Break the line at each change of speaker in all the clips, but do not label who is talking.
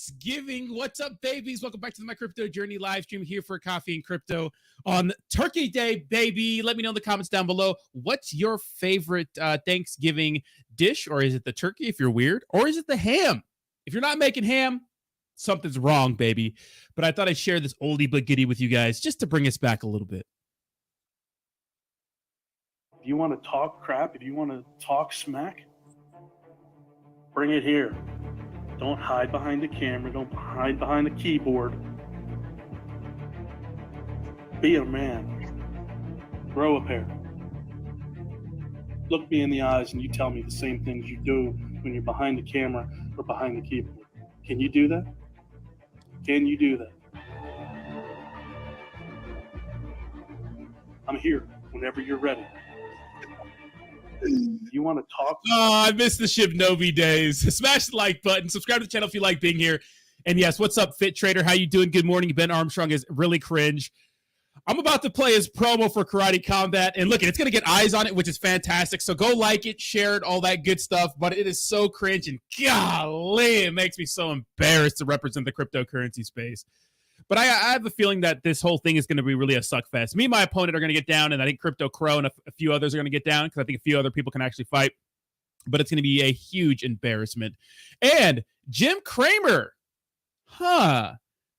Thanksgiving. What's up, babies? Welcome back to the My Crypto Journey live stream here for Coffee and Crypto on Turkey Day, baby. Let me know in the comments down below. What's your favorite Thanksgiving dish? Or is it the turkey if you're weird? Or is it the ham? If you're not making ham, something's wrong, baby. But I thought I'd share this oldie but goodie with you guys just to bring us back a little bit.
If you want to talk crap, if you want to talk smack, bring it here. Don't hide behind the camera. Don't hide behind the keyboard. Be a man. Grow a pair. Look me in the eyes and you tell me the same things you do when you're behind the camera or behind the keyboard. Can you do that? Can you do that? I'm here whenever you're ready. You want to talk?
Oh, I miss the Shibnobi days. Smash the like button. Subscribe to the channel if you like being here. And yes, what's up, Fit Trader? How you doing? Good morning. Ben Armstrong is really cringe. I'm about to play his promo for Karate Combat. And look, it's going to get eyes on it, which is fantastic. So go like it, share it, all that good stuff. But it is so cringe. And golly, it makes me so embarrassed to represent the cryptocurrency space. But I have a feeling that this whole thing is going to be really a suck fest. Me and my opponent are going to get down, and I think Crypto Crow and a few others are going to get down because I think a few other people can actually fight. But it's going to be a huge embarrassment. And Jim Cramer,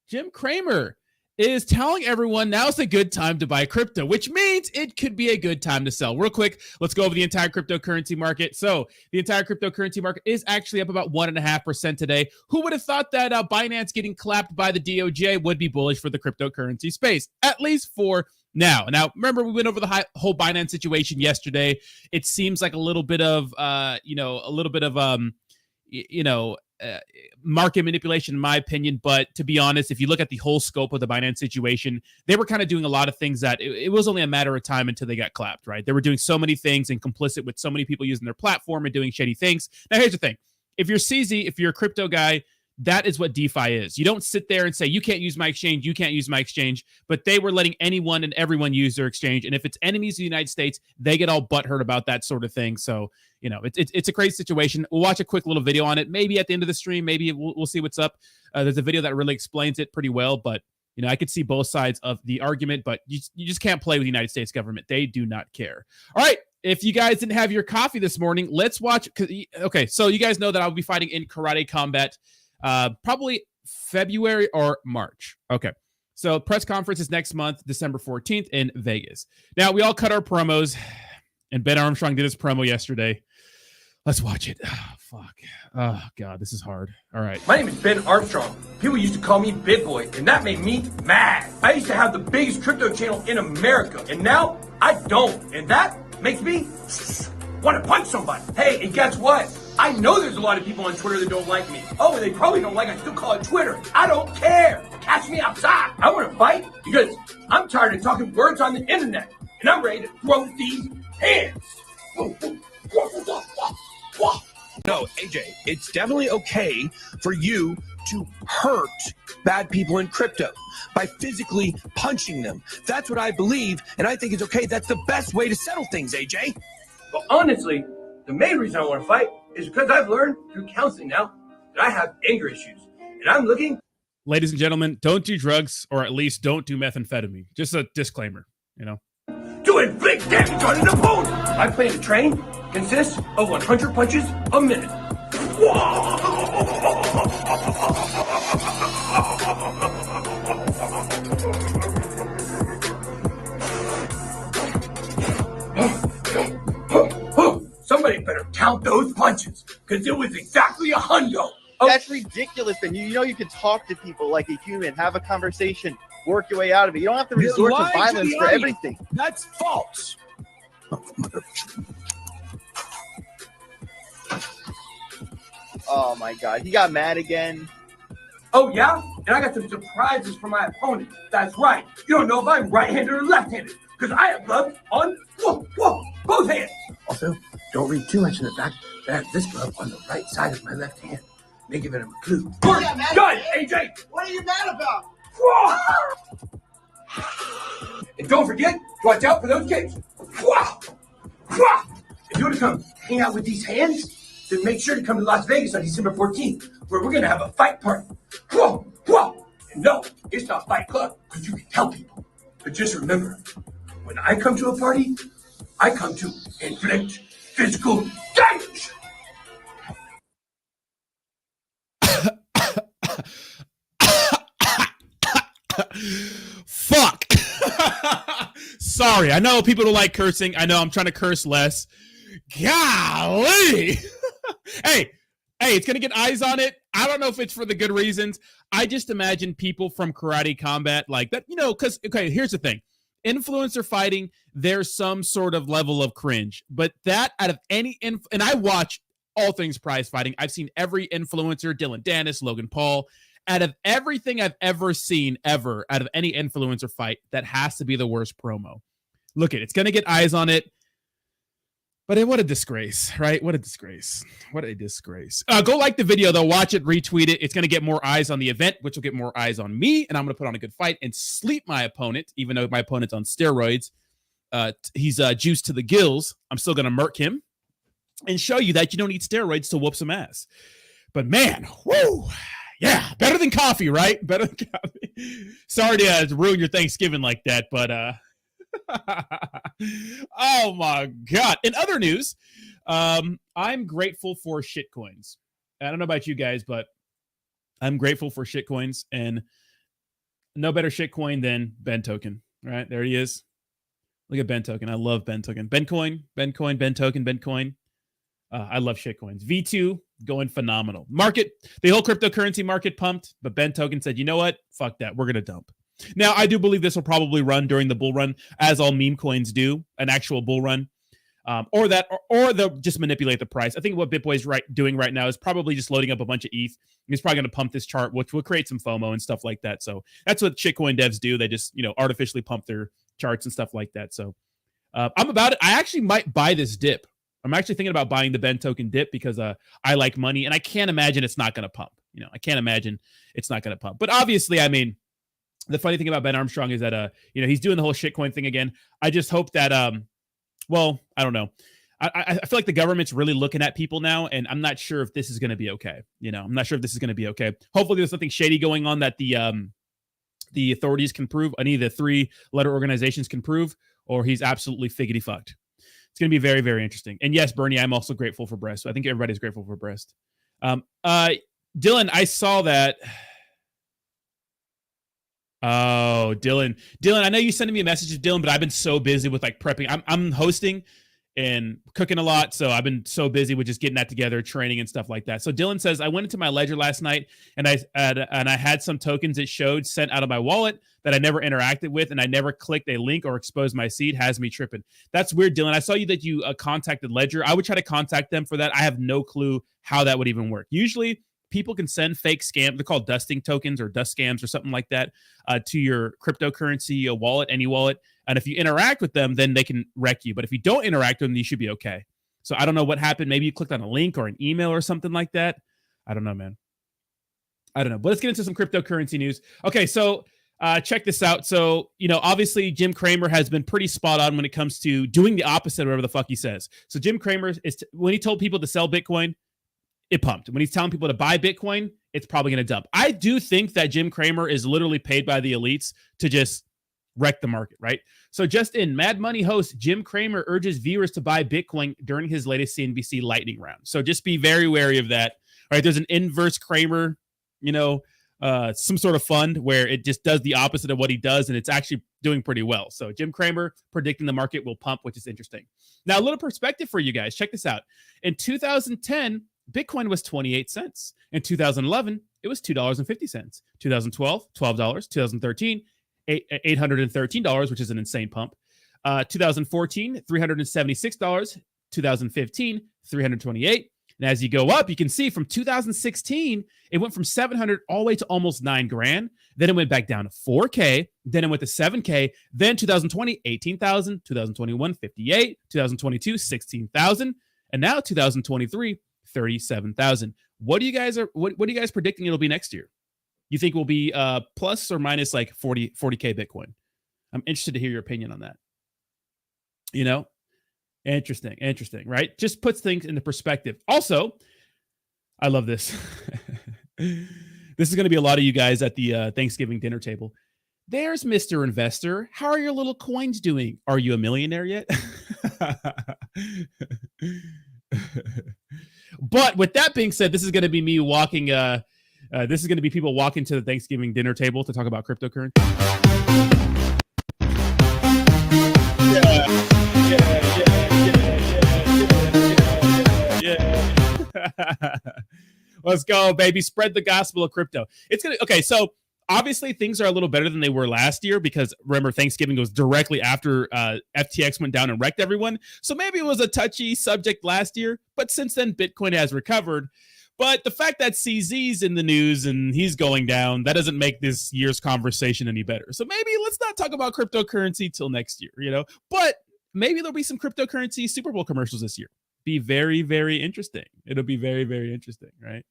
Jim Cramer is telling everyone now's a good time to buy crypto, which means it could be a good time to sell. Real quick, let's go over the entire cryptocurrency market. So the entire cryptocurrency market is actually up about 1.5% today. Who would have thought that Binance getting clapped by the DOJ would be bullish for the cryptocurrency space, at least for now? Now, remember, we went over the whole Binance situation yesterday. It seems like a little bit of, market manipulation, in my opinion. But to be honest, if you look at the whole scope of the Binance situation, they were kind of doing a lot of things that it was only a matter of time until they got clapped, right? They were doing so many things and complicit with so many people using their platform and doing shady things. Now, here's the thing. If you're CZ, if you're a crypto guy, that is what DeFi is. You don't sit there and say, you can't use my exchange, you can't use my exchange. But they were letting anyone and everyone use their exchange. And if it's enemies of the United States, they get all butthurt about that sort of thing. So, you know, it's a crazy situation. We'll watch a quick little video on it. Maybe at the end of the stream, maybe we'll see what's up. There's a video that really explains it pretty well. But, you know, I could see both sides of the argument. But you just can't play with the United States government. They do not care. All right. If you guys didn't have your coffee this morning, let's watch. Okay, so you guys know that I'll be fighting in Karate Combat. Probably February or March. Okay. So press conference is next month, December 14th in Vegas. Now, we all cut our promos, and Ben Armstrong did his promo yesterday. Let's watch it. Oh, fuck. Oh, God, this is hard. All right.
My name is Ben Armstrong. People used to call me Big Boy, and that made me mad. I used to have the biggest crypto channel in America, and now I don't. And that makes me want to punch somebody. Hey, and guess what? I know there's a lot of people on Twitter that don't like me. Oh, and they probably don't like I still call it Twitter. I don't care. Catch me outside. I want to fight because I'm tired of talking words on the internet. And I'm ready to throw these hands.
No, AJ, it's definitely okay for you to hurt bad people in crypto by physically punching them. That's what I believe, and I think it's okay. That's the best way to settle things, AJ.
Well, honestly, the main reason I want to fight is because I've learned through counseling now that I have anger issues. And I'm looking...
Ladies and gentlemen, don't do drugs, or at least don't do methamphetamine. Just a disclaimer, you know?
to inflict damage on an opponent. My plan to train consists of 100 punches a minute. Somebody better count those punches, because it was exactly 100.
That's ridiculous. And you know you can talk to people like a human, have a conversation, work your way out of it. You don't have to resort to violence for everything.
That's false.
Oh my God, he got mad again.
Oh yeah? And I got some surprises for my opponent. That's right. You don't know if I'm right-handed or left-handed, because I have gloves on both hands. Also, don't read too much in the back. I have this glove on the right side of my left hand. May give it a clue. Gun, AJ!
What are you mad about?
And don't forget, watch out for those kicks. If you want to come hang out with these hands, then make sure to come to Las Vegas on December 14th. where we're gonna have a fight party. Whoa, whoa! And no, it's not Fight Club, because you can tell people. But just remember, when I come to a party, I come to inflict physical damage.
Fuck. Sorry. I know people don't like cursing. I know I'm trying to curse less. Golly. Hey, it's going to get eyes on it. I don't know if it's for the good reasons. I just imagine people from karate combat like that, you know, because, okay, here's the thing. Influencer fighting, there's some sort of level of cringe. But that out of any, and I watch all things prize fighting. I've seen every influencer, Dylan Dennis, Logan Paul. Out of everything I've ever seen, ever, out of any influencer fight, that has to be the worst promo. Look it's going to get eyes on it. But what a disgrace, right? What a disgrace. What a disgrace. Go like the video, though. Watch it, retweet it. It's going to get more eyes on the event, which will get more eyes on me. And I'm going to put on a good fight and sleep my opponent, even though my opponent's on steroids. He's juiced to the gills. I'm still going to murk him and show you that you don't need steroids to whoop some ass. But man, whoo. Yeah, better than coffee, right? Better than coffee. Sorry to ruin your Thanksgiving like that, but oh my God. In other news, I'm grateful for shitcoins. I don't know about you guys, but I'm grateful for shitcoins, and no better shitcoin than Ben Token. Right? There he is. Look at Ben Token. I love Ben Token. Ben Token, Ben Coin. I love shitcoins. V2 going phenomenal. Market, the whole cryptocurrency market pumped, but Ben Token said, you know what? Fuck that. We're going to dump. Now, I do believe this will probably run during the bull run, as all meme coins do, an actual bull run, or they'll just manipulate the price. I think what BitBoy's doing right now is probably just loading up a bunch of ETH. He's probably going to pump this chart, which will create some FOMO and stuff like that. So that's what shitcoin devs do. They just, artificially pump their charts and stuff like that. So I'm about it. I actually might buy this dip. I'm actually thinking about buying the Ben Token dip because I like money, and I can't imagine it's not going to pump. I can't imagine it's not going to pump. But obviously, I mean, the funny thing about Ben Armstrong is that he's doing the whole shitcoin thing again. I just hope that well, I don't know. I feel like the government's really looking at people now, and I'm not sure if this is going to be okay. I'm not sure if this is going to be okay. Hopefully, there's something shady going on that the authorities can prove. Any of the 3-letter organizations can prove, or he's absolutely figgity fucked. It's going to be very, very interesting. And yes, Bernie, I'm also grateful for breast. So I think everybody's grateful for breast. Dylan, I saw that. Oh, Dylan, I know you sending me a message, Dylan, but I've been so busy with prepping. I'm hosting and cooking a lot, so I've been so busy with just getting that together, training and stuff like that. So Dylan says, I went into my ledger last night and I had some tokens it showed sent out of my wallet that I never interacted with, and I never clicked a link or exposed my seed. Has me tripping. That's weird, Dylan. I saw that you contacted Ledger. I would try to contact them for that. I have no clue how that would even work. Usually, people can send fake scams. They're called dusting tokens or dust scams or something like that to your cryptocurrency wallet, any wallet. And if you interact with them, then they can wreck you. But if you don't interact with them, you should be okay. So I don't know what happened. Maybe you clicked on a link or an email or something like that. I don't know, man. I don't know. But let's get into some cryptocurrency news. Okay, so check this out. So, obviously Jim Cramer has been pretty spot on when it comes to doing the opposite of whatever the fuck he says. So Jim Cramer, when he told people to sell Bitcoin, it pumped. When he's telling people to buy Bitcoin, it's probably going to dump. I do think that Jim Cramer is literally paid by the elites to just wreck the market, right? So just in, Mad Money host Jim Cramer urges viewers to buy Bitcoin during his latest CNBC lightning round. So just be very wary of that. All right, there's an inverse Cramer, some sort of fund where it just does the opposite of what he does, and it's actually doing pretty well. So Jim Cramer predicting the market will pump, which is interesting. Now, a little perspective for you guys. Check this out. In 2010, Bitcoin was 28 cents. In 2011, it was $2.50. 2012, $12. 2013, $813, which is an insane pump. 2014, $376. 2015, $328. And as you go up, you can see from 2016, it went from 700 all the way to almost $9,000. Then it went back down to 4K. Then it went to 7K. Then 2020, 18,000. 2021, 58. 2022, 16,000. And now 2023, 37,000. What are you guys predicting it'll be next year? You think will be plus or minus 40K Bitcoin? I'm interested to hear your opinion on that. Interesting, right? Just puts things into perspective. Also, I love this. This is going to be a lot of you guys at the Thanksgiving dinner table. There's Mr. Investor. How are your little coins doing? Are you a millionaire yet? But with that being said, this is going to be me walking. This is going to be people walking to the Thanksgiving dinner table to talk about cryptocurrency. Yeah. Let's go, baby. Spread the gospel of crypto. It's gonna okay. So obviously things are a little better than they were last year because remember Thanksgiving was directly after FTX went down and wrecked everyone. So maybe it was a touchy subject last year, but since then Bitcoin has recovered. But the fact that CZ's in the news and he's going down, that doesn't make this year's conversation any better. So maybe let's not talk about cryptocurrency till next year, you know. But maybe there'll be some cryptocurrency Super Bowl commercials this year. Be very, very interesting. It'll be very, very interesting, right?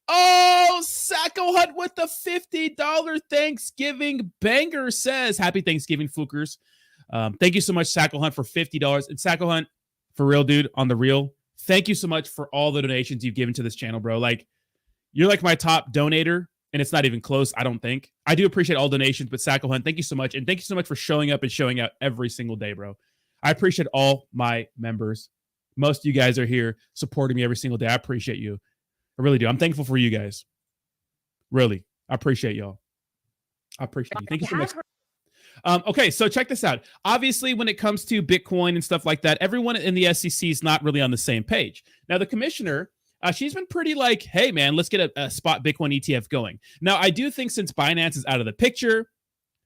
Oh, Sacco Hunt with the $50 Thanksgiving banger says, happy Thanksgiving, Flukers. Thank you so much, Sacco Hunt, for $50. And Sacco Hunt, for real, dude, on the real, thank you so much for all the donations you've given to this channel, bro. Like, you're like my top donator, and it's not even close, I don't think. I do appreciate all donations, but Sacco Hunt, thank you so much. And thank you so much for showing up and showing out every single day, bro. I appreciate all my members. Most of you guys are here supporting me every single day. I appreciate you. I really do. I'm thankful for you guys. Really. I appreciate y'all. I appreciate you. Thank you so much. Okay, so check this out. Obviously, when it comes to Bitcoin and stuff like that, everyone in the SEC is not really on the same page. Now, the commissioner, she's been pretty like, hey, man, let's get a spot Bitcoin ETF going. Now, I do think since Binance is out of the picture,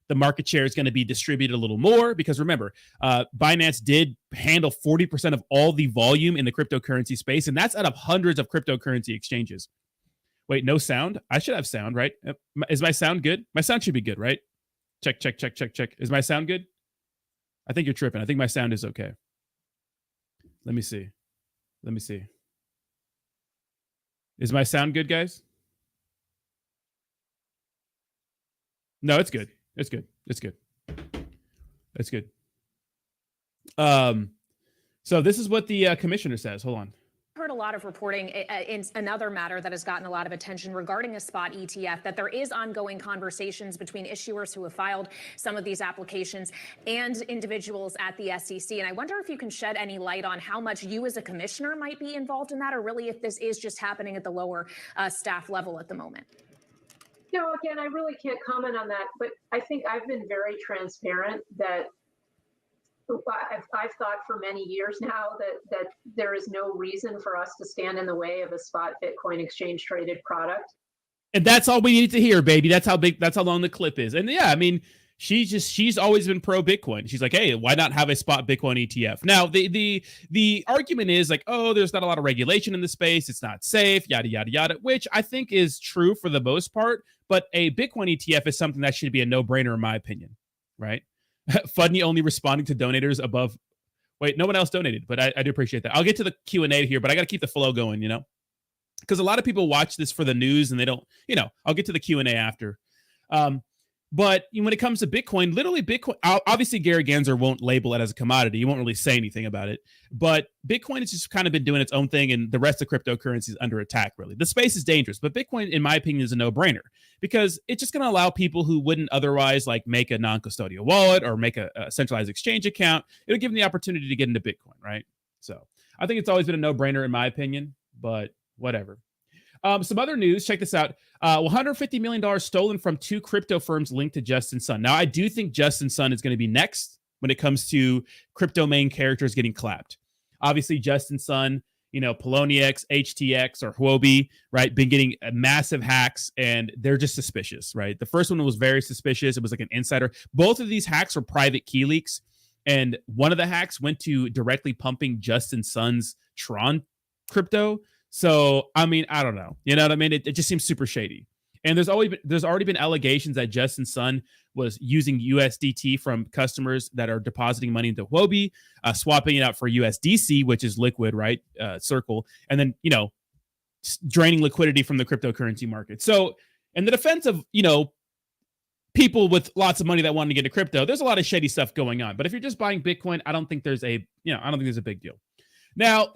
the market share is going to be distributed a little more because remember, Binance did handle 40% of all the volume in the cryptocurrency space, and that's out of hundreds of cryptocurrency exchanges. Wait, no sound? I should have sound, right? Is my sound good? My sound should be good, right? Check. Is my sound good? I think you're tripping. I think my sound is okay. Let me see. Is my sound good, guys? No, it's good. It's good. So this is what the commissioner says. Hold on.
Heard a lot of reporting in another matter that has gotten a lot of attention regarding a spot ETF, that there is ongoing conversations between issuers who have filed some of these applications and individuals at the SEC. And I wonder if you can shed any light on how much you as a commissioner might be involved in that, or really if this is just happening at the lower staff level at the moment.
No, again, I really can't comment on that, but I think I've been very transparent that I've thought for many years now that there is no reason for us to stand in the way of a spot Bitcoin exchange traded product.
And that's all we need to hear, baby. That's how long the clip is. And yeah, I mean, she's always been pro Bitcoin. She's like, hey, why not have a spot Bitcoin ETF? Now, the argument is like, oh, there's not a lot of regulation in the space. It's not safe, yada, yada, yada, which I think is true for the most part. But a Bitcoin ETF is something that should be a no-brainer in my opinion, right? Fudney only responding to donators above. Wait, no one else donated, but I do appreciate that. I'll get to the Q&A here, but I got to keep the flow going, you know, because a lot of people watch this for the news and they don't, you know, I'll get to the Q&A after. But when it comes to Bitcoin, literally Bitcoin, obviously Gary Gensler won't label it as a commodity. He won't really say anything about it. But Bitcoin has just kind of been doing its own thing, and the rest of cryptocurrency is under attack, really. The space is dangerous, but Bitcoin, in my opinion, is a no-brainer because it's just going to allow people who wouldn't otherwise like make a non-custodial wallet or make a centralized exchange account. It'll give them the opportunity to get into Bitcoin, right? So I think it's always been a no-brainer in my opinion, but whatever. Some other news, check this out. $150 million stolen from two crypto firms linked to Justin Sun. Now, I do think Justin Sun is going to be next when it comes to crypto main characters getting clapped. Obviously, Justin Sun, you know, Poloniex, HTX, or Huobi, right, been getting massive hacks, and they're just suspicious, right? The first one was very suspicious. It was like an insider. Both of these hacks were private key leaks, and one of the hacks went to directly pumping Justin Sun's Tron crypto. So, I mean, I don't know. You know what I mean? It just seems super shady. And there's already been allegations that Justin Sun was using USDT from customers that are depositing money into Huobi, swapping it out for USDC, which is liquid, right? Circle. And then, you know, draining liquidity from the cryptocurrency market. So, in the defense of, you know, people with lots of money that want to get into crypto, there's a lot of shady stuff going on. But if you're just buying Bitcoin, I don't think there's a big deal. Now,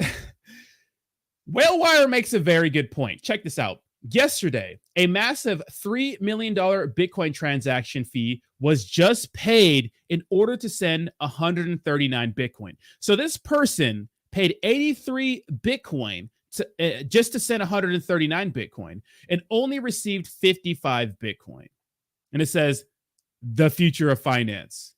Whalewire makes a very good point. Check this out. yesterday, a massive $3 million Bitcoin transaction fee was just paid in order to send 139 Bitcoin. So this person paid 83 Bitcoin just to send 139 Bitcoin and only received 55 Bitcoin. And it says, the future of finance.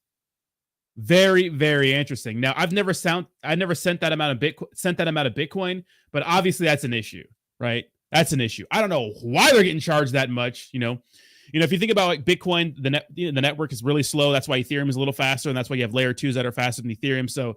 Very, very interesting. Now, I never sent that amount of Bitcoin, but obviously that's an issue, right? That's an issue. I don't know why they're getting charged that much. If you think about like Bitcoin, the network is really slow. That's why Ethereum is a little faster, and that's why you have layer 2s that are faster than Ethereum. So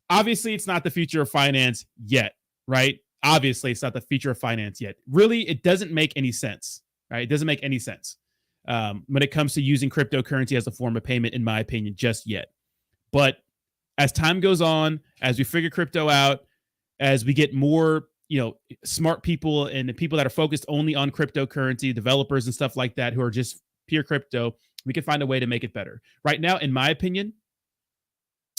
obviously, it's not the future of finance yet, right? Obviously, it's not the future of finance yet. Really, it doesn't make any sense, right? It doesn't make any sense when it comes to using cryptocurrency as a form of payment, in my opinion, just yet. But as time goes on, as we figure crypto out, as we get more, smart people and the people that are focused only on cryptocurrency, developers and stuff like that, who are just pure crypto, we can find a way to make it better. Right now, in my opinion,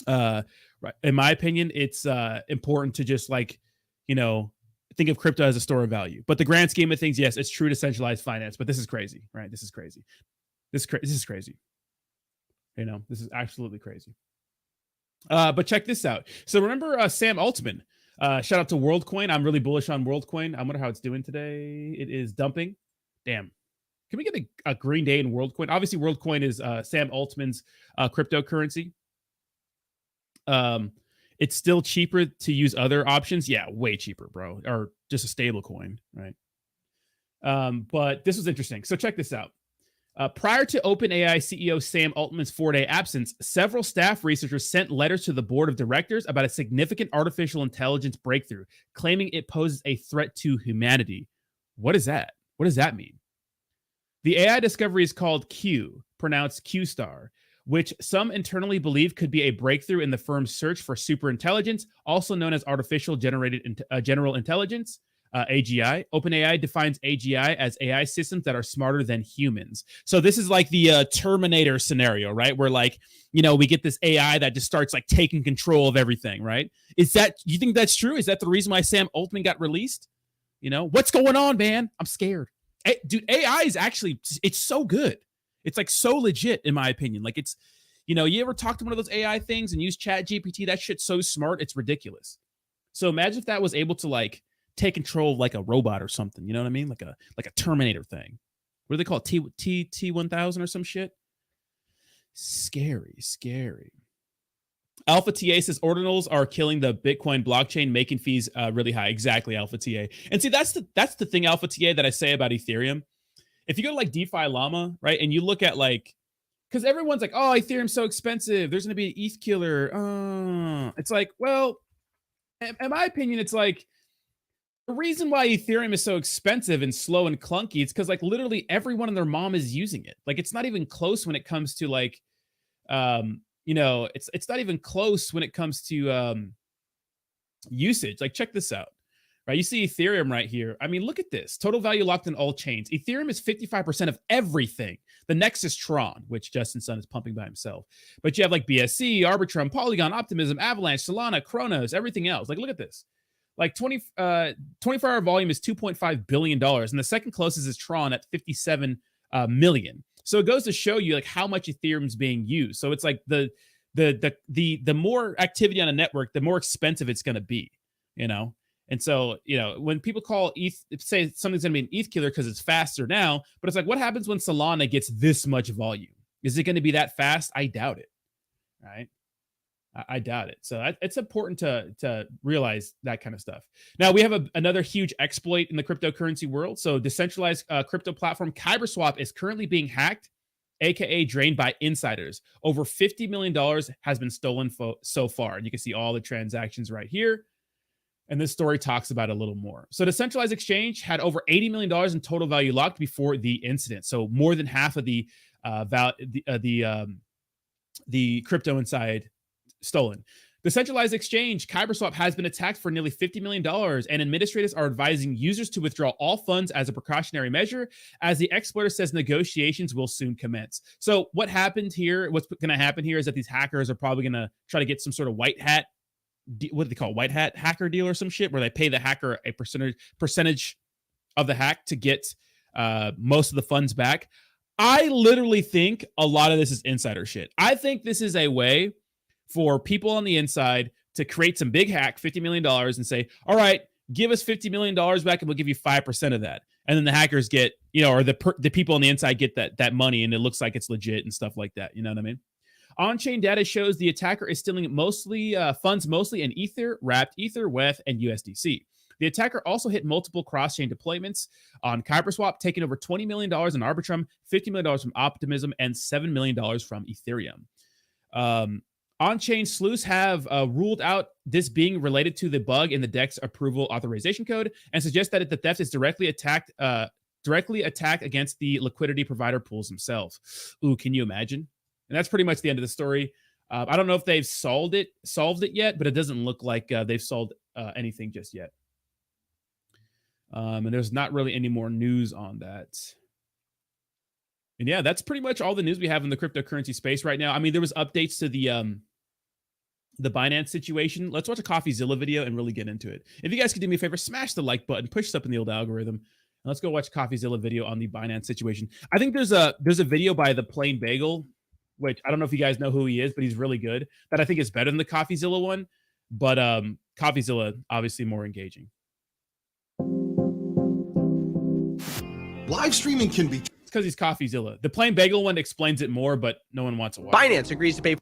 it's important to just think of crypto as a store of value. But the grand scheme of things, yes, it's true to centralized finance, but this is crazy, right? This is crazy. This is crazy. This is absolutely crazy. But check this out. So remember Sam Altman? Shout out to WorldCoin. I'm really bullish on WorldCoin. I wonder how it's doing today. It is dumping. Damn. Can we get a green day in WorldCoin? Obviously, WorldCoin is Sam Altman's cryptocurrency. It's still cheaper to use other options. Yeah, way cheaper, bro. Or just a stable coin, right? But this was interesting. So check this out. Prior to OpenAI CEO Sam Altman's 4-day absence, several staff researchers sent letters to the board of directors about a significant artificial intelligence breakthrough, claiming it poses a threat to humanity. What is that? What does that mean? The AI discovery is called Q, pronounced Q-Star, which some internally believe could be a breakthrough in the firm's search for superintelligence, also known as artificial general intelligence. AGI. OpenAI defines AGI as AI systems that are smarter than humans. So this is like the Terminator scenario, right? Where we get this AI that just starts taking control of everything, right? You think that's true? Is that the reason why Sam Altman got released? What's going on, man? I'm scared. Dude, AI is actually, it's so good. It's so legit, in my opinion. It's, you ever talk to one of those AI things and use ChatGPT? That shit's so smart, it's ridiculous. So imagine if that was able to take control of a robot or something. You know what I mean? Like a Terminator thing. What do they call it? T1000 or some shit? Scary. Alpha TA says ordinals are killing the Bitcoin blockchain, making fees really high. Exactly, Alpha TA. And see, that's the thing, Alpha TA, that I say about Ethereum. If you go to DeFi Llama, right, and you look at because everyone's oh, Ethereum's so expensive, there's going to be an ETH killer. It's well, in my opinion, it's the reason why Ethereum is so expensive and slow and clunky, it's because literally everyone and their mom is using it. It's not even close when it comes to it's not even close when it comes to usage. Check this out, right? You see Ethereum right here. I mean, look at this. Total value locked in all chains. Ethereum is 55% of everything. The next is Tron, which Justin Sun is pumping by himself. But you have BSC, Arbitrum, Polygon, Optimism, Avalanche, Solana, Kronos, everything else. Look at this. 24-hour volume is $2.5 billion. And the second closest is Tron at 57 million. So it goes to show you how much Ethereum is being used. So it's the more activity on a network, the more expensive it's going to be, And so, when people call ETH, say something's going to be an ETH killer because it's faster now, but it's what happens when Solana gets this much volume? Is it going to be that fast? I doubt it, right? I doubt it. So it's important to realize that kind of stuff. Now, we have another huge exploit in the cryptocurrency world. So decentralized crypto platform KyberSwap is currently being hacked, aka drained by insiders. Over $50 million has been stolen so far. And you can see all the transactions right here. And this story talks about it a little more. So the centralized exchange had over $80 million in total value locked before the incident. So more than half of the crypto inside stolen. The centralized exchange, KyberSwap, has been attacked for nearly $50 million, and administrators are advising users to withdraw all funds as a precautionary measure, as the exploiter says negotiations will soon commence. So what's going to happen here is that these hackers are probably going to try to get some sort of white hat, what do they call it? White hat hacker deal or some shit, where they pay the hacker a percentage of the hack to get most of the funds back. I literally think a lot of this is insider shit. I think this is a way for people on the inside to create some big hack, $50 million, and say, all right, give us $50 million back and we'll give you 5% of that. And then the hackers get, or the people on the inside get that money, and it looks like it's legit and stuff like that. You know what I mean? On-chain data shows the attacker is stealing funds mostly in Ether, Wrapped Ether, WETH, and USDC. The attacker also hit multiple cross-chain deployments on KyberSwap, taking over $20 million in Arbitrum, $50 million from Optimism, and $7 million from Ethereum. On-chain sleuths have ruled out this being related to the bug in the DEX approval authorization code and suggest that the theft is directly attack against the liquidity provider pools themselves. Ooh, can you imagine? And that's pretty much the end of the story. I don't know if they've solved it yet, but it doesn't look like they've solved anything just yet. And there's not really any more news on that. And yeah, that's pretty much all the news we have in the cryptocurrency space right now. I mean, there was updates to the Binance situation. Let's watch a CoffeeZilla video and really get into it. If you guys could do me a favor, smash the like button, push us up in the old algorithm. And let's go watch CoffeeZilla video on the Binance situation. I think there's a video by the Plain Bagel, which I don't know if you guys know who he is, but he's really good. That I think is better than the CoffeeZilla one. But CoffeeZilla, obviously more engaging.
Live streaming can be...
It's because he's CoffeeZilla. The Plain Bagel one explains it more, but no one wants to watch.
Binance agrees to pay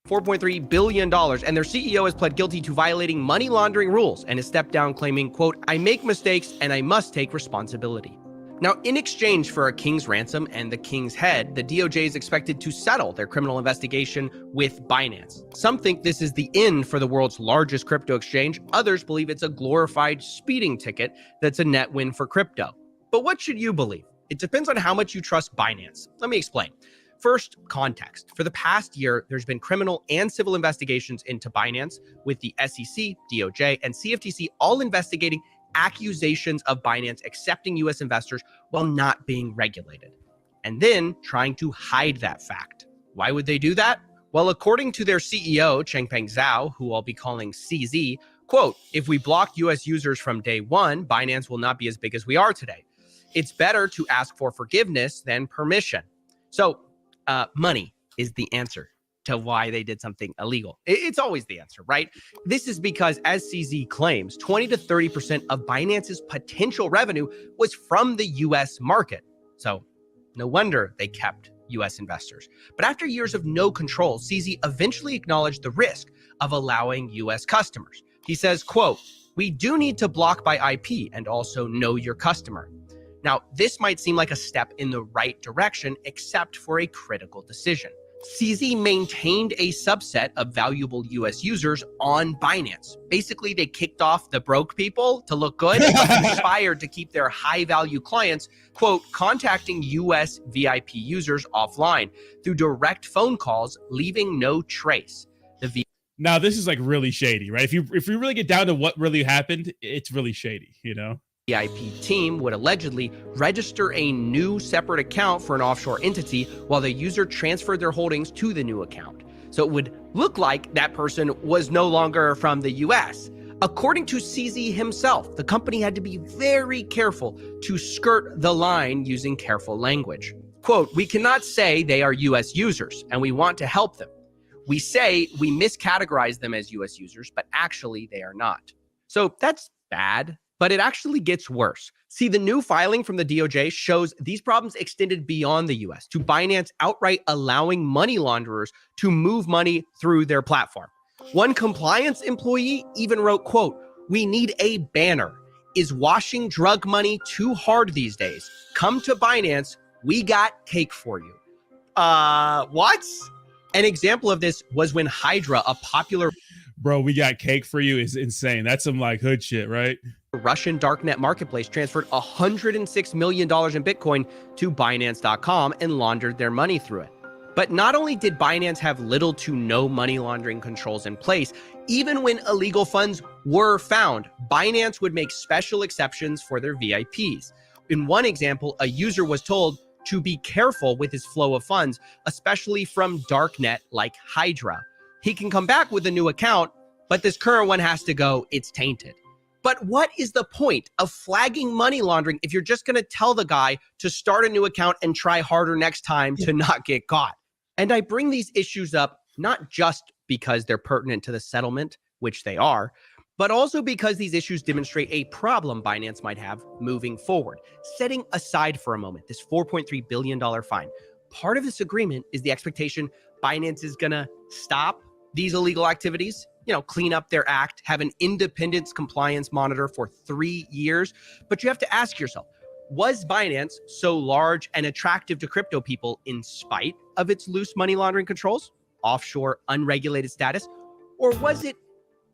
$4.3 billion, and their CEO has pled guilty to violating money laundering rules and has stepped down, claiming, quote, "I make mistakes and I must take responsibility." Now, in exchange for a king's ransom and the king's head, the DOJ is expected to settle their criminal investigation with Binance. Some think this is the end for the world's largest crypto exchange. Others believe it's a glorified speeding ticket that's a net win for crypto. But what should you believe? It depends on how much you trust Binance. Let me explain. First, context. For the past year, there's been criminal and civil investigations into Binance, with the SEC, DOJ, and CFTC all investigating accusations of Binance accepting U.S. investors while not being regulated, and then trying to hide that fact. Why would they do that? Well, according to their CEO, Changpeng Zhao, who I'll be calling CZ, quote, "If we blocked U.S. users from day one, Binance will not be as big as we are today. It's better to ask for forgiveness than permission." So money is the answer to why they did something illegal. It's always the answer, right? This is because, as CZ claims, 20 to 30% of Binance's potential revenue was from the US market. So no wonder they kept US investors. But after years of no control, CZ eventually acknowledged the risk of allowing US customers. He says, quote, "We do need to block by IP and also know your customer." Now, this might seem like a step in the right direction, except for a critical decision. CZ maintained a subset of valuable US users on Binance. Basically, they kicked off the broke people to look good, but conspired to keep their high-value clients, quote, contacting US VIP users offline through direct phone calls, leaving no trace.
Now, this is like really shady, right? If you really get down to what really happened, it's really shady,
VIP team would allegedly register a new separate account for an offshore entity while the user transferred their holdings to the new account. So it would look like that person was no longer from the US. According to CZ himself, the company had to be very careful to skirt the line using careful language. Quote, "We cannot say they are US users and we want to help them. We say we miscategorize them as US users, but actually they are not." So that's bad. But it actually gets worse. See, the new filing from the DOJ shows these problems extended beyond the US to Binance outright allowing money launderers to move money through their platform. One compliance employee even wrote, quote, "We need a banner. Is washing drug money too hard these days? Come to Binance. We got cake for you." What? An example of this was when Hydra, a popular...
Bro, we got cake for you is insane. That's some like hood shit, right?
Russian darknet marketplace transferred $106 million in Bitcoin to Binance.com and laundered their money through it. But not only did Binance have little to no money laundering controls in place, even when illegal funds were found, Binance would make special exceptions for their VIPs. In one example, a user was told to be careful with his flow of funds, especially from darknet like Hydra. He can come back with a new account, but this current one has to go, it's tainted. But what is the point of flagging money laundering if you're just going to tell the guy to start a new account and try harder next time to not get caught? And I bring these issues up not just because they're pertinent to the settlement, which they are, but also because these issues demonstrate a problem Binance might have moving forward. Setting aside for a moment this $4.3 billion fine, part of this agreement is the expectation Binance is going to stop these illegal activities, clean up their act, have an independence compliance monitor for 3 years. But you have to ask yourself, was Binance so large and attractive to crypto people in spite of its loose money laundering controls, offshore, unregulated status, or was it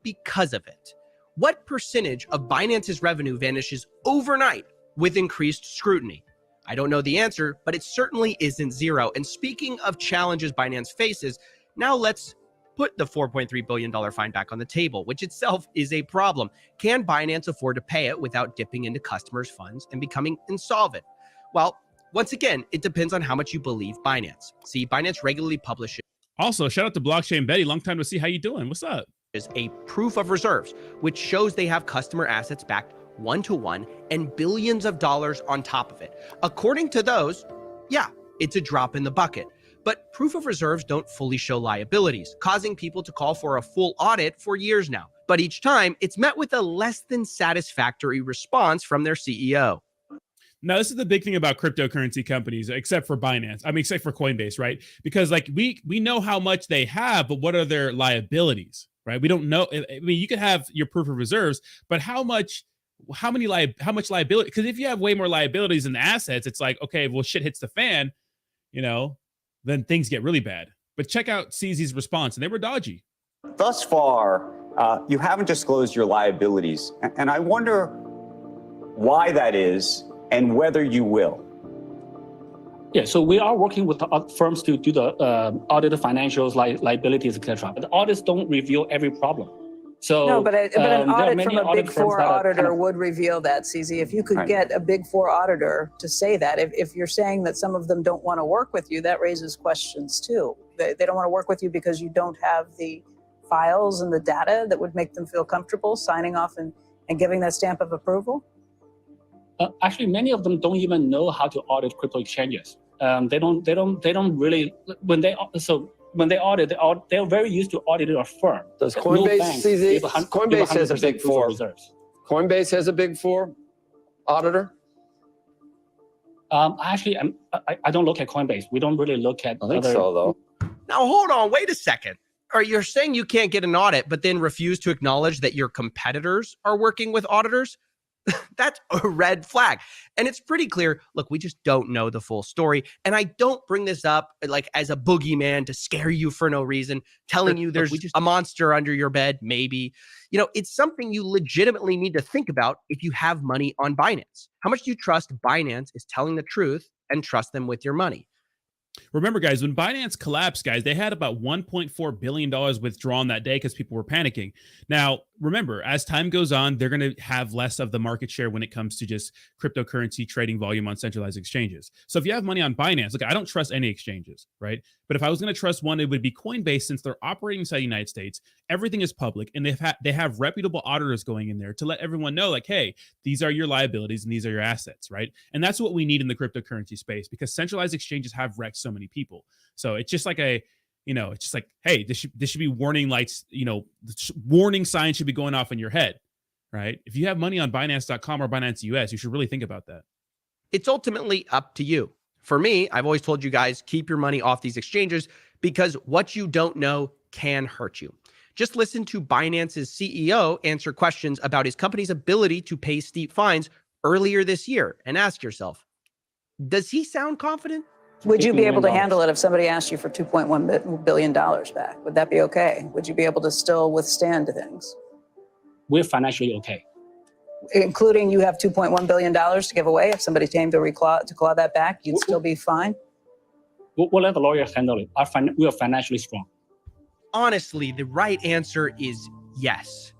because of it? What percentage of Binance's revenue vanishes overnight with increased scrutiny? I don't know the answer, but it certainly isn't zero. And speaking of challenges Binance faces, now let's put the $4.3 billion fine back on the table, which itself is a problem. Can Binance afford to pay it without dipping into customers' funds and becoming insolvent? Well, once again, it depends on how much you believe Binance. See, Binance regularly publishes.
Also, shout out to Blockchain Betty. Long time to see. How you doing? What's up?
Is a proof of reserves, which shows they have customer assets backed 1-to-1 and billions of dollars on top of it. According to those, yeah, it's a drop in the bucket. But proof of reserves don't fully show liabilities, causing people to call for a full audit for years now. But each time, it's met with a less than satisfactory response from their CEO.
Now, this is the big thing about cryptocurrency companies, except for Binance. Except for Coinbase, right? Because we know how much they have, but what are their liabilities, right? We don't know. You could have your proof of reserves, but how much liability? Because if you have way more liabilities than assets, it's like, okay, well, shit hits the fan, then things get really bad. But check out CZ's response, and they were dodgy.
Thus far, you haven't disclosed your liabilities, and I wonder why that is and whether you will.
Yeah, so we are working with firms to do the audit of financials, liabilities, etc. But the audits don't reveal every problem. So
no, but an audit from a Big Four auditor would reveal that, CZ. If you could get a Big Four auditor to say that, if you're saying that some of them don't want to work with you, that raises questions too. They don't want to work with you because you don't have the files and the data that would make them feel comfortable signing off and giving that stamp of approval.
Actually, many of them don't even know how to audit crypto exchanges. They don't really when they audit, they're very used to auditing a firm.
Does Coinbase, CZ, Coinbase has a Big Four. Coinbase has a Big Four auditor?
Actually, I don't look at Coinbase. We don't really look at.
I think so, though.
Now, hold on. Wait a second. Or you're saying you can't get an audit, but then refuse to acknowledge that your competitors are working with auditors? That's a red flag. And it's pretty clear, look, we just don't know the full story. And I don't bring this up like as a boogeyman to scare you for no reason, telling you there's a monster under your bed, maybe. It's something you legitimately need to think about if you have money on Binance. How much do you trust Binance is telling the truth and trust them with your money?
Remember, guys, when Binance collapsed, guys, they had about $1.4 billion withdrawn that day because people were panicking. Now, remember, as time goes on, they're going to have less of the market share when it comes to just cryptocurrency trading volume on centralized exchanges. So if you have money on Binance, look, I don't trust any exchanges, right? But if I was going to trust one, it would be Coinbase, since they're operating inside the United States. Everything is public, and they have reputable auditors going in there to let everyone know, like, hey, these are your liabilities and these are your assets, right? And that's what we need in the cryptocurrency space, because centralized exchanges have wrecked so many people. So it's just like it's just like, hey, this should be warning lights, warning signs should be going off in your head, right? If you have money on Binance.com or Binance US, you should really think about that.
It's ultimately up to you. For me, I've always told you guys, keep your money off these exchanges because what you don't know can hurt you. Just listen to Binance's CEO answer questions about his company's ability to pay steep fines earlier this year and ask yourself, does he sound confident?
Would you be able to handle it if somebody asked you for $2.1 billion back? Would that be okay? Would you be able to still withstand things?
We're financially okay.
Including you have $2.1 billion to give away. If somebody came to claw that back, you'd still be fine?
We'll let the lawyers handle it. We are financially strong.
Honestly, the right answer is yes.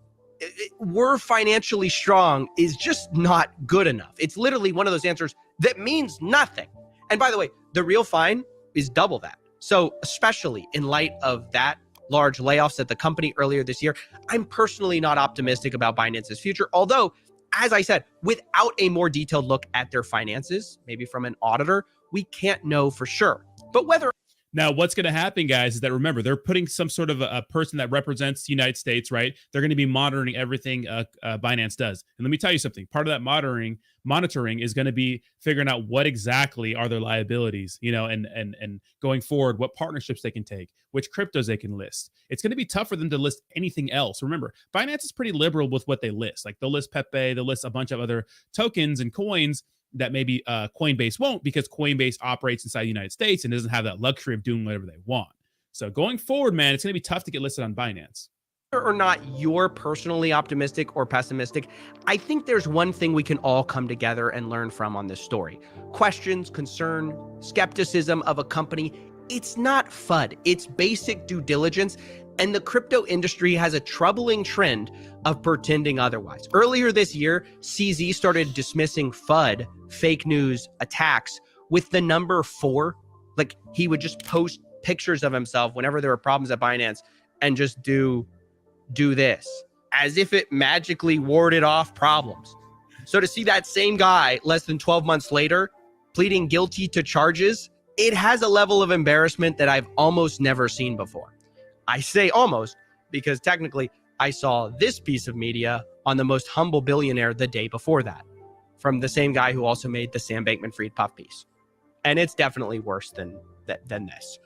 We're financially strong is just not good enough. It's literally one of those answers that means nothing. And by the way, the real fine is double that. So especially in light of that large layoffs at the company earlier this year. I'm personally not optimistic about Binance's future, although, as I said, without a more detailed look at their finances, maybe from an auditor, we can't know for sure. But whether
Now, what's going to happen, guys, is that remember, they're putting some sort of a person that represents the United States, right? They're going to be monitoring everything Binance does. And let me tell you something. Part of that monitoring is going to be figuring out what exactly are their liabilities, you know, and going forward, what partnerships they can take, which cryptos they can list. It's going to be tough for them to list anything else. Remember, Binance is pretty liberal with what they list. Like they'll list Pepe, they'll list a bunch of other tokens and coins that maybe Coinbase won't, because Coinbase operates inside the United States and doesn't have that luxury of doing whatever they want. So going forward, man, it's going to be tough to get listed on Binance.
Whether or not you're personally optimistic or pessimistic, I think there's one thing we can all come together and learn from on this story. Questions, concern, skepticism of a company, it's not FUD. It's basic due diligence. And the crypto industry has a troubling trend of pretending otherwise. Earlier this year, CZ started dismissing FUD, fake news attacks, with the number 4. Like he would just post pictures of himself whenever there were problems at Binance and just do this as if it magically warded off problems. So to see that same guy less than 12 months later pleading guilty to charges, it has a level of embarrassment that I've almost never seen before. I say almost because technically I saw this piece of media on The Most Humble Billionaire the day before that, from the same guy who also made the Sam Bankman-Fried puff piece. And it's definitely worse than this.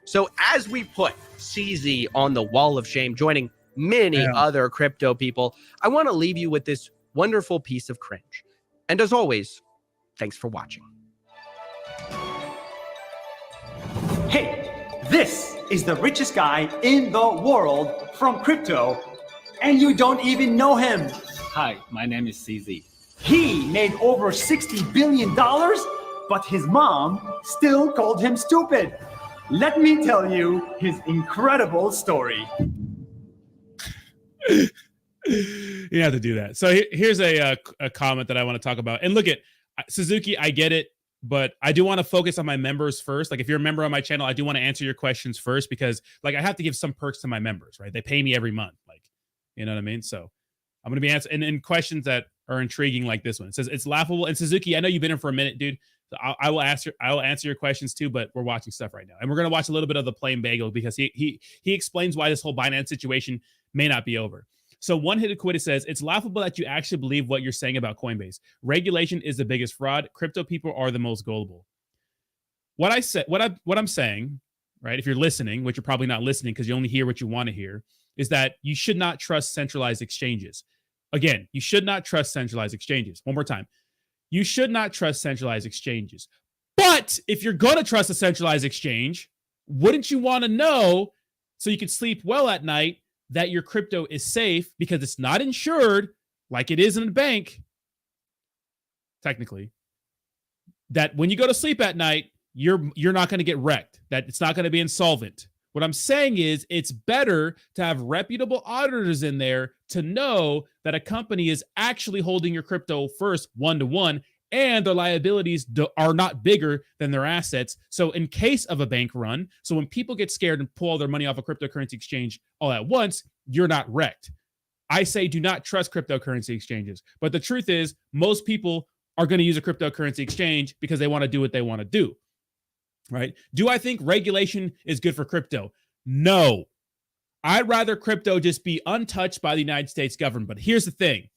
So as we put CZ on the wall of shame, joining many other crypto people, I want to leave you with this wonderful piece of cringe. And as always, thanks for watching.
Hey, this is the richest guy in the world from crypto, and you don't even know him.
Hi, my name is CZ.
He made over $60 billion, but his mom still called him stupid. Let me tell you his incredible story.
You have to do that. So here's a comment that I want to talk about. And look at Suzuki, I get it, but I do want to focus on my members first. Like if you're a member on my channel, I do want to answer your questions first, because like I have to give some perks to my members, right? They pay me every month. Like, you know what I mean? So I'm going to be answering and questions that are intriguing like this one. It says it's laughable. And Suzuki, I know you've been in for a minute, dude. So I will answer your questions too, but we're watching stuff right now. And we're going to watch a little bit of the Plain Bagel, because he explains why this whole Binance situation may not be over. So One Hit Quit says, it's laughable that you actually believe what you're saying about Coinbase. Regulation is the biggest fraud. Crypto people are the most gullible. What I'm saying, right, if you're listening, which you're probably not listening because you only hear what you want to hear, is that you should not trust centralized exchanges. Again, you should not trust centralized exchanges. One more time. You should not trust centralized exchanges. But if you're going to trust a centralized exchange, wouldn't you want to know, so you can sleep well at night, that your crypto is safe because it's not insured like it is in a bank, technically, that when you go to sleep at night, you're not going to get wrecked, that it's not going to be insolvent. What I'm saying is it's better to have reputable auditors in there to know that a company is actually holding your crypto first one-to-one, and their liabilities are not bigger than their assets. So in case of a bank run, so when people get scared and pull all their money off a cryptocurrency exchange all at once, you're not wrecked. I say do not trust cryptocurrency exchanges. But the truth is, most people are going to use a cryptocurrency exchange because they want to do what they want to do, right? Do I think regulation is good for crypto? No. I'd rather crypto just be untouched by the United States government. But here's the thing.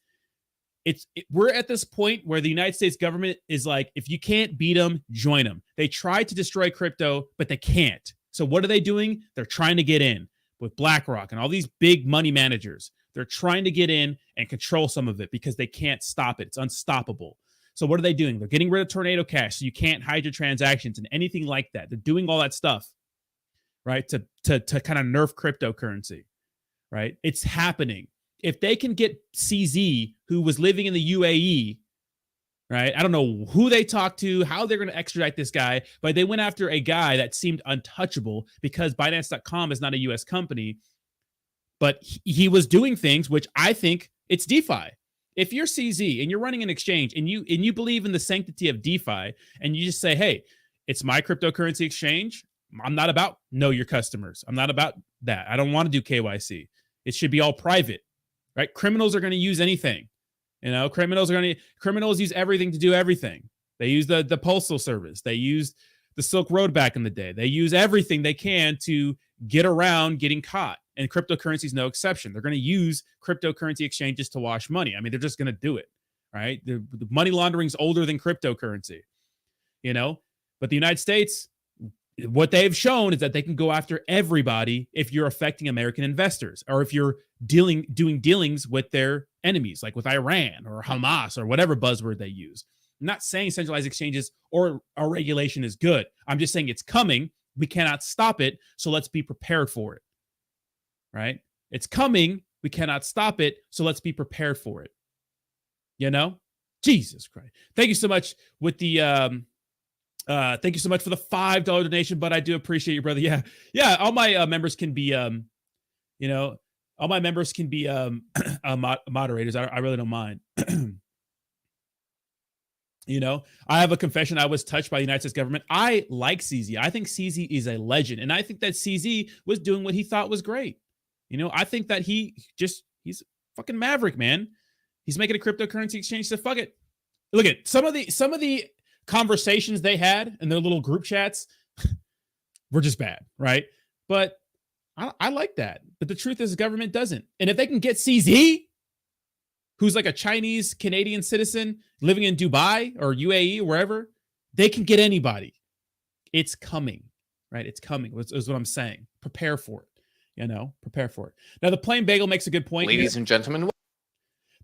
We're at this point where the United States government is like, if you can't beat them, join them. They tried to destroy crypto, but they can't. So what are they doing? They're trying to get in with BlackRock and all these big money managers. They're trying to get in and control some of it because they can't stop it. It's unstoppable. So what are they doing? They're getting rid of Tornado Cash, so you can't hide your transactions and anything like that. They're doing all that stuff, right, to kind of nerf cryptocurrency, right? It's happening. If they can get CZ, who was living in the UAE, right? I don't know who they talked to, how they're going to extradite this guy, but they went after a guy that seemed untouchable because Binance.com is not a U.S. company, but he was doing things which I think it's DeFi. If you're CZ and you're running an exchange and you believe in the sanctity of DeFi and you just say, hey, it's my cryptocurrency exchange, I'm not about know your customers. I'm not about that. I don't want to do KYC. It should be all private, right? Criminals are going to use anything. Criminals use everything to do everything. They use the postal service. They use the Silk Road back in the day. They use everything they can to get around getting caught. And cryptocurrency is no exception. They're going to use cryptocurrency exchanges to wash money. I mean, they're just going to do it, right? The money laundering is older than cryptocurrency, But the United States, what they've shown is that they can go after everybody if you're affecting American investors or if you're doing dealings with their enemies, like with Iran or Hamas or whatever buzzword they use. I'm not saying centralized exchanges or a regulation is good. I'm just saying it's coming. We cannot stop it. So let's be prepared for it. Right? It's coming. We cannot stop it. So let's be prepared for it. Jesus Christ. Thank you so much with the thank you so much for the $5 donation, but I do appreciate you, brother. Yeah. All my members can be all my members can be moderators. I really don't mind. I have a confession. I was touched by the United States government. I like CZ. I think CZ is a legend. And I think that CZ was doing what he thought was great. I think that he's a fucking maverick, man. He's making a cryptocurrency exchange. So fuck it. Look at some of the conversations they had in their little group chats were just bad, right? But I like that. But the truth is the government doesn't. And if they can get CZ, who's like a Chinese Canadian citizen living in Dubai or UAE, wherever, they can get anybody. It's coming, right? It's coming is what I'm saying. Prepare for it, prepare for it. Now, the Plain Bagel makes a good point.
Ladies and gentlemen.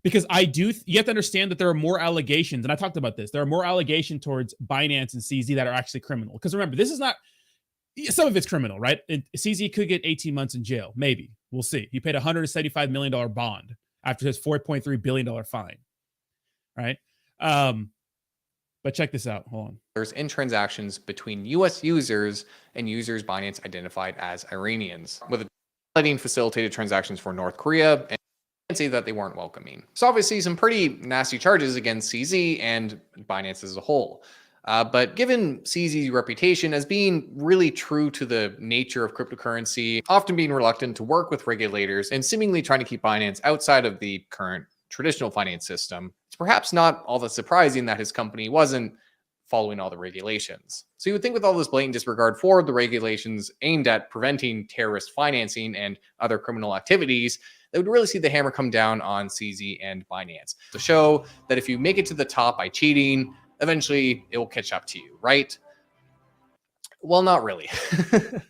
Because you have to understand that there are more allegations, and I talked about this. There are more allegations towards Binance and CZ that are actually criminal. Because remember, this is not, some of it's criminal, right? CZ could get 18 months in jail, maybe. We'll see. He paid a $175 million bond after his $4.3 billion fine, right? But check this out. Hold on.
There's in transactions between U.S. users and users Binance identified as Iranians, with letting facilitated transactions for North Korea and say that they weren't welcoming. So obviously some pretty nasty charges against CZ and Binance as a whole. But given CZ's reputation as being really true to the nature of cryptocurrency, often being reluctant to work with regulators and seemingly trying to keep Binance outside of the current traditional finance system, it's perhaps not all that surprising that his company wasn't following all the regulations. So you would think with all this blatant disregard for the regulations aimed at preventing terrorist financing and other criminal activities, they would really see the hammer come down on CZ and Binance to show that if you make it to the top by cheating, eventually it will catch up to you, right? Well, not really.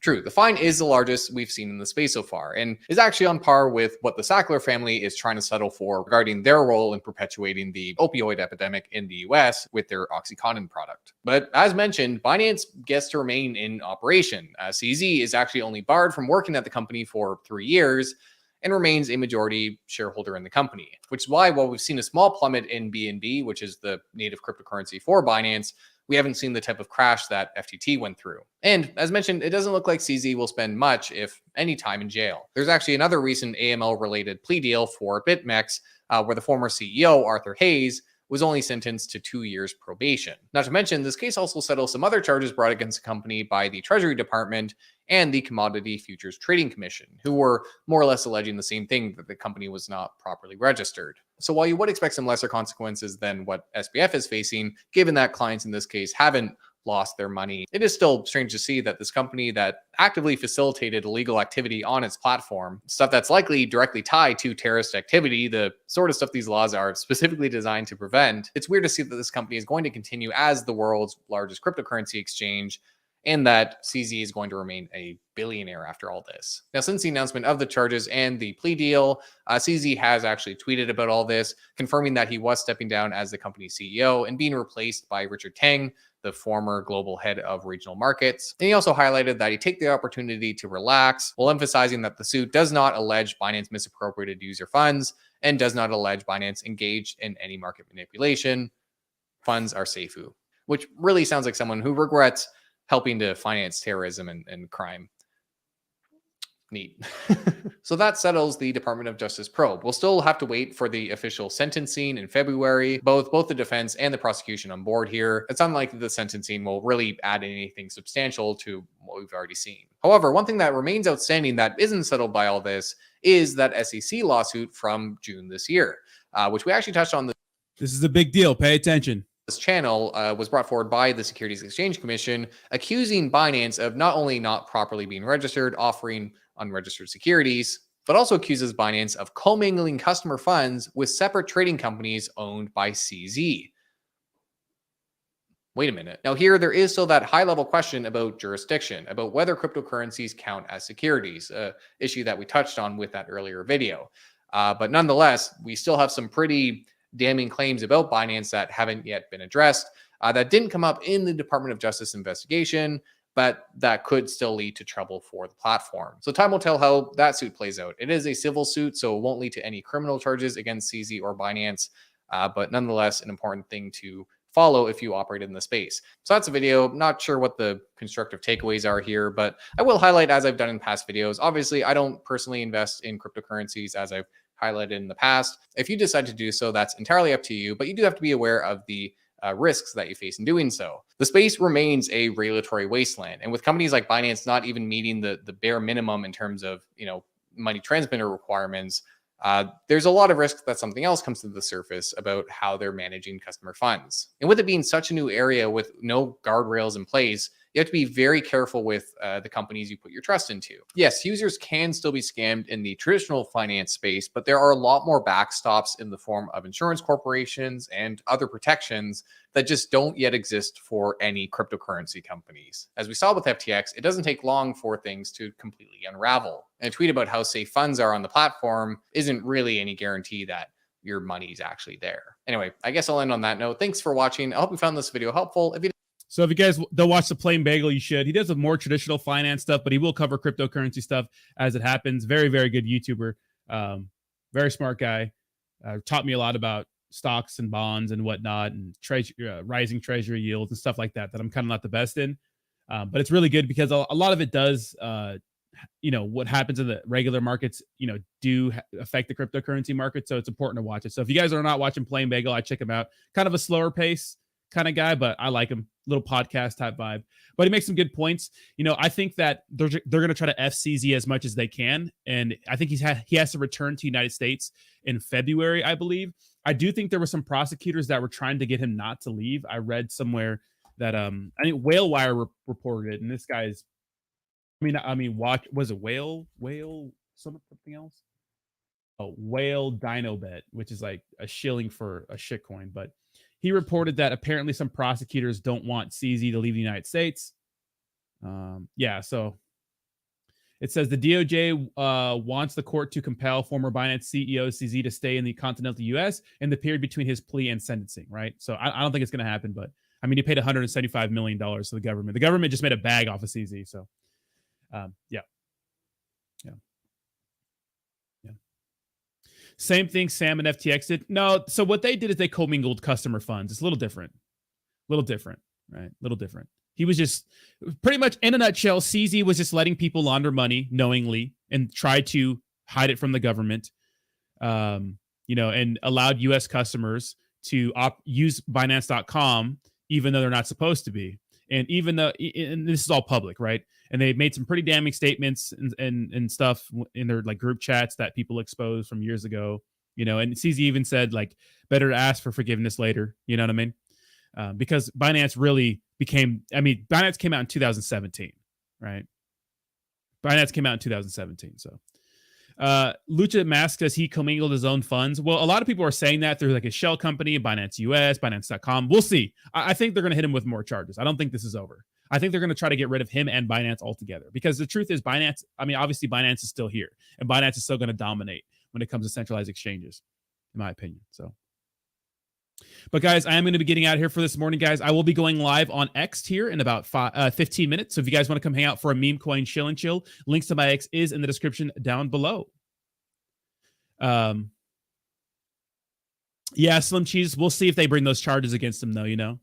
True, the fine is the largest we've seen in the space so far and is actually on par with what the Sackler family is trying to settle for regarding their role in perpetuating the opioid epidemic in the US with their OxyContin product. But as mentioned, Binance gets to remain in operation. CZ is actually only barred from working at the company for 3 years and remains a majority shareholder in the company, which is why while we've seen a small plummet in BNB, which is the native cryptocurrency for Binance, we haven't seen the type of crash that FTT went through. And as mentioned, it doesn't look like CZ will spend much, if any, time in jail. There's actually another recent AML-related plea deal for BitMEX, where the former CEO, Arthur Hayes, was only sentenced to 2 years probation. Not to mention, this case also settles some other charges brought against the company by the Treasury Department and the Commodity Futures Trading Commission, who were more or less alleging the same thing, that the company was not properly registered. So while you would expect some lesser consequences than what SBF is facing, given that clients in this case haven't lost their money, it is still strange to see that this company that actively facilitated illegal activity on its platform, stuff that's likely directly tied to terrorist activity, the sort of stuff these laws are specifically designed to prevent, it's weird to see that this company is going to continue as the world's largest cryptocurrency exchange, and that CZ is going to remain a billionaire after all this. Now, since the announcement of the charges and the plea deal, CZ has actually tweeted about all this, confirming that he was stepping down as the company's CEO and being replaced by Richard Tang, the former global head of regional markets. And he also highlighted that he'd take the opportunity to relax, while emphasizing that the suit does not allege Binance misappropriated user funds and does not allege Binance engaged in any market manipulation. Funds are Seifu, which really sounds like someone who regrets helping to finance terrorism and crime. Neat. So that settles the Department of Justice probe. We'll still have to wait for the official sentencing in February. Both the defense and the prosecution on board here. It's unlikely the sentencing will really add anything substantial to what we've already seen. However, one thing that remains outstanding that isn't settled by all this is that SEC lawsuit from June this year, which we actually touched on.
This is a big deal. Pay attention.
This channel was brought forward by the Securities Exchange Commission, accusing Binance of not only not properly being registered, offering unregistered securities, but also accuses Binance of commingling customer funds with separate trading companies owned by CZ. Wait a minute. Now here, there is still that high-level question about jurisdiction, about whether cryptocurrencies count as securities, an issue that we touched on with that earlier video. But nonetheless, we still have some pretty damning claims about Binance that haven't yet been addressed, that didn't come up in the Department of Justice investigation, but that could still lead to trouble for the platform. So time will tell how that suit plays out. It is a civil suit, so it won't lead to any criminal charges against CZ or Binance, but nonetheless, an important thing to follow if you operate in the space. So that's a video. Not sure what the constructive takeaways are here, but I will highlight, as I've done in past videos. Obviously, I don't personally invest in cryptocurrencies, as I've highlighted in the past. If you decide to do so, that's entirely up to you, but you do have to be aware of the risks that you face in doing so. The space remains a regulatory wasteland, and with companies like Binance not even meeting the bare minimum in terms of money transmitter requirements, there's a lot of risk that something else comes to the surface about how they're managing customer funds. And with it being such a new area with no guardrails in place, you have to be very careful with the companies you put your trust into. Yes, users can still be scammed in the traditional finance space, but there are a lot more backstops in the form of insurance corporations and other protections that just don't yet exist for any cryptocurrency companies. As we saw with FTX, it doesn't take long for things to completely unravel. And a tweet about how safe funds are on the platform isn't really any guarantee that your money's actually there. Anyway, I guess I'll end on that note. Thanks for watching. I hope you found this video helpful.
So if you guys don't watch the Plain Bagel, you should. He does a more traditional finance stuff, but he will cover cryptocurrency stuff as it happens. Very, very good YouTuber. Very smart guy. Taught me a lot about stocks and bonds and whatnot, and rising treasury yields and stuff like that I'm kind of not the best in. But it's really good because a lot of it does, what happens in the regular markets, do affect the cryptocurrency market. So it's important to watch it. So if you guys are not watching Plain Bagel, I check him out. Kind of a slower pace kind of guy, but I like him. Little podcast type vibe, but he makes some good points. I think that they're going to try to FCZ as much as they can, and I think he has to return to United States in February, I believe. I do think there were some prosecutors that were trying to get him not to leave. I read somewhere that I think Whale Wire reported it, and this guy's, was it Whale something else? Oh, Whale Dino Bet, which is like a shilling for a shitcoin, but he reported that apparently some prosecutors don't want CZ to leave the United States. So it says the DOJ wants the court to compel former Binance CEO CZ to stay in the continental U.S. in the period between his plea and sentencing, right? So I don't think it's going to happen, but he paid $175 million to the government. The government just made a bag off of CZ. So, yeah. Same thing Sam and FTX did. No, so what they did is they commingled customer funds. It's a little different, right? Little different. He was just pretty much, in a nutshell, CZ was just letting people launder money knowingly and try to hide it from the government, and allowed U.S. customers to use Binance.com even though they're not supposed to be. And even though, and this is all public, right? And they made some pretty damning statements and stuff in their group chats that people exposed from years ago, and CZ even said better to ask for forgiveness later. You know what I mean? Because Binance really Binance came out in 2017, right? Binance came out in 2017. So Lucha Mask says he commingled his own funds. Well, a lot of people are saying that through a shell company, Binance US, Binance.com. We'll see. I think they're going to hit him with more charges. I don't think this is over. I think they're going to try to get rid of him and Binance altogether, because the truth is Binance, obviously Binance is still here, and Binance is still going to dominate when it comes to centralized exchanges, in my opinion. So, but guys, I am going to be getting out of here for this morning, guys. I will be going live on X here in about 15 minutes. So if you guys want to come hang out for a meme coin chill and chill, links to my X is in the description down below. Yeah, Slim Cheese. We'll see if they bring those charges against him, though,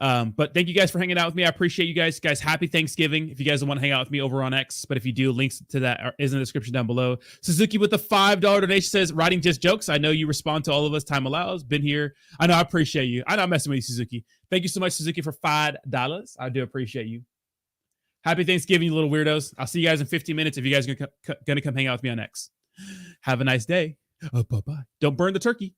But thank you guys for hanging out with me. I appreciate you guys. Guys, happy Thanksgiving. If you guys want to hang out with me over on X, but if you do, links to that is in the description down below. Suzuki with the $5 donation says, writing just jokes. I know you respond to all of us. Time allows. Been here. I know. I appreciate you. I'm not messing with you, Suzuki. Thank you so much, Suzuki, for $5. I do appreciate you. Happy Thanksgiving, you little weirdos. I'll see you guys in 15 minutes if you guys are going to come hang out with me on X. Have a nice day. Bye-bye. Don't burn the turkey.